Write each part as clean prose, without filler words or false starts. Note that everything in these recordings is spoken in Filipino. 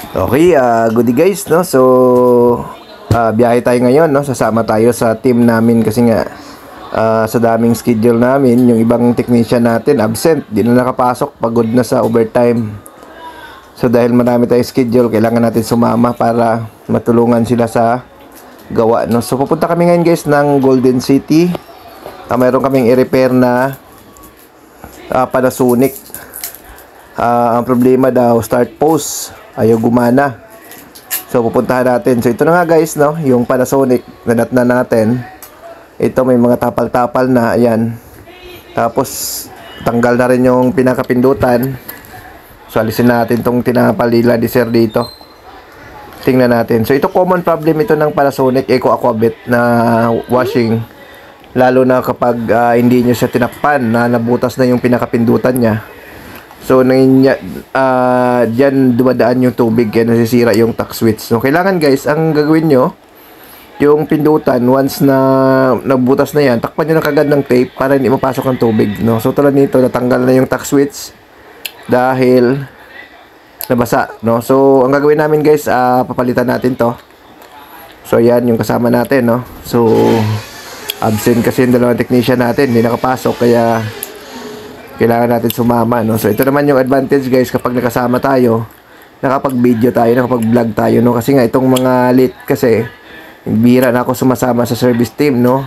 Okay, good day guys, no? So, biyahe tayo ngayon, no? Sasama tayo sa team namin kasi nga sa daming schedule namin, yung ibang technician natin absent, di na nakapasok, pagod na sa overtime. So, dahil marami tayong schedule, kailangan natin sumama para matulungan sila sa gawa, no? So, pupunta kami ngayon guys ng Golden City. Mayroon kaming i-repair na Panasonic. Ang problema daw, start post ayaw gumana. So pupuntahan natin. So ito na nga guys, no, yung Panasonic nadat na natin. Ito may mga tapal-tapal na, ayan. Tapos tanggal na rin yung pinakapindutan. So alisin natin tong tinapalila di sir dito. Tingnan natin. So ito common problem ito ng Panasonic Eco Aquabit na washing. Lalo na kapag hindi nyo siya tinakpan na nabutas na yung pinakapindutan niya. So, dyan dumadaan yung tubig kaya nasisira yung tuck switch. So, kailangan guys, ang gagawin nyo, yung pindutan, once na nabutas na yan, takpan nyo na kagad ng tape para hindi mapasok ang tubig. No? So, tulad nito, natanggal na yung tuck switch dahil nabasa. No? So, ang gagawin namin guys, papalitan natin to. So, yan yung kasama natin. No? So, absent kasi yung dalawang technician natin, hindi nakapasok, kaya kailangan natin sumama, no? So ito naman yung advantage guys kapag nakasama tayo, nakapag-video tayo, nakapag-vlog tayo, no? Kasi nga itong mga late kasi bira na ako sumasama sa service team, no?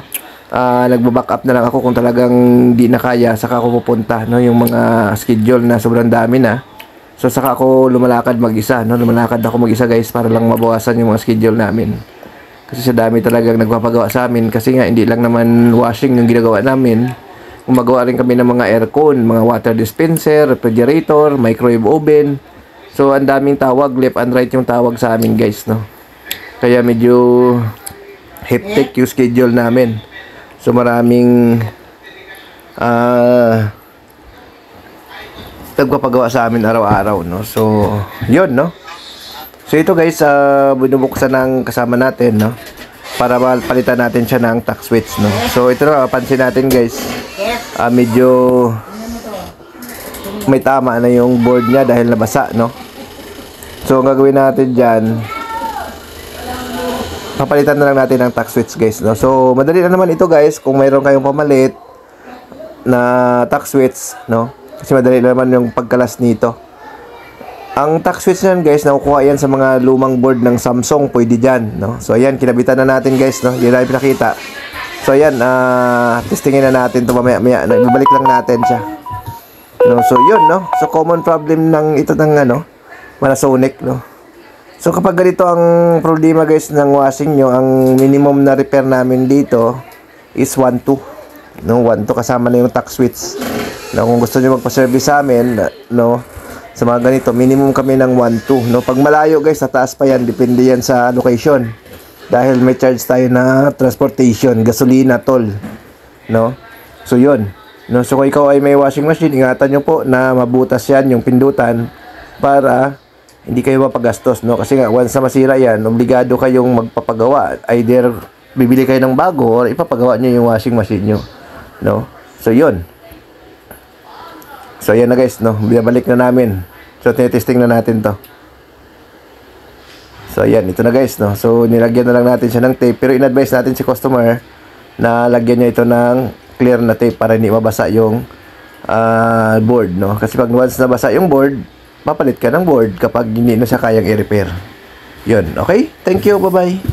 Nagba-back up na lang ako kung talagang di na kaya, saka ako pupunta, no? Yung mga schedule na sobrang dami na. So saka ako lumalakad mag-isa, no? Lumalakad ako mag-isa guys para lang mabawasan yung mga schedule namin. Kasi sa dami talagang nagpapagawa sa amin, kasi nga hindi lang naman washing yung ginagawa namin. Gumagawa rin kami ng mga aircon, mga water dispenser, refrigerator, microwave oven. So, ang daming tawag, left and right yung tawag sa amin guys, no? Kaya medyo hectic yung schedule namin. So, maraming nagpapagawa sa amin araw-araw, no? So, yun, no? So, ito guys, binubuksan ng kasama natin, no? Para palitan natin siya ng tuck switch, no? So, ito na, pansin natin guys. Medyo may tama na yung board niya dahil nabasa, no? So, ang gagawin natin dyan, papalitan na lang natin ng tuck switch, guys, no? So, madali na naman ito, guys, kung mayroon kayong pamalit na tuck switch, no? Kasi madali na naman yung pagkalas nito. Ang tuck switch yan, guys, nakukuha yan sa mga lumang board ng Samsung, pwede dyan, no? So, ayan, kinabitan na natin, guys, no? Hindi na pinakita. So, ayan, testingin na natin ito mamaya-maya. Ibabalik lang natin siya. No? So, yun, no? So, common problem ng ito ng, Panasonic, no? So, kapag ganito ang problema, guys, ng washing nyo, ang minimum na repair namin dito is 1.2. No? 1.2 kasama na yung tuck switch. No? Kung gusto nyo magpa-service sa amin, no? Sa mga ganito, minimum kami ng 1.2. No? Pag malayo, guys, tataas pa yan. Depende yan sa location. Dahil may charge tayo na transportation, gasolina, toll, no? So, yun. No? So, kung ikaw ay may washing machine, ingatan nyo po na mabutas yan, yung pindutan, para hindi kayo mapagastos, no? Kasi nga, once na masira yan, obligado kayong magpapagawa. Either bibili kayo ng bago, or ipapagawa nyo yung washing machine nyo, no? So, yun. So, yan na guys, no? Binabalik na namin. So, tinitesting na natin to. So, ayan. Ito na guys, no? So, nilagyan na lang natin siya ng tape. Pero, in-advise natin si customer na lagyan niya ito ng clear na tape para hindi mabasa yung board, no? Kasi pag once nabasa yung board, papalit ka ng board kapag hindi na siya kayang i-repair. Yun. Okay? Thank you. Bye-bye.